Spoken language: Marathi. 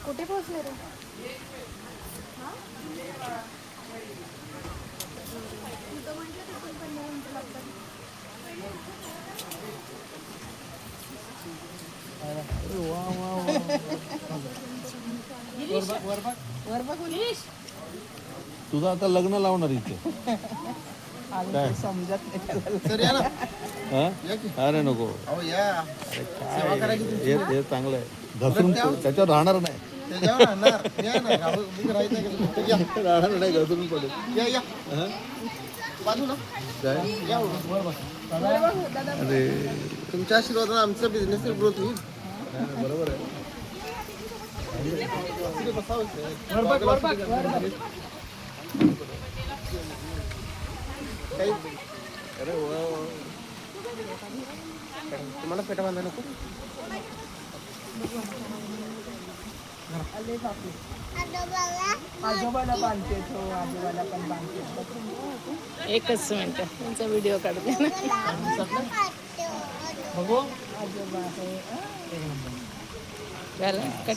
कुठे पोहोचले रे? तुझं आता लग्न लावणार इथे काय समजत नाही. सर या ना. हा? या की. अरे नको अहो या. सेवा करायची तुमची. हे चांगलं आहे घसरून त्याच्यावर राहणार नाही त्याच्यावर राहणार. या ना. मी राहायचं नाही का तुम्ही? या. राहणार नाही घसरून पडेल या या. हा? बाजूला काय या वर बस. अरे तुमच्या आशीर्वादाने आमचा बिझनेस ग्रोथ होईल. बरोबर आहे तिथे बसावं. काही अरे वा वा. तुम्हाला पेटा बांधा नको. आजोबाला बांधते तो, आजोबाला पण बांधते. एकच मिनिट त्यांचा व्हिडिओ काढते ना. बघू आजोबा आहे. झालं कट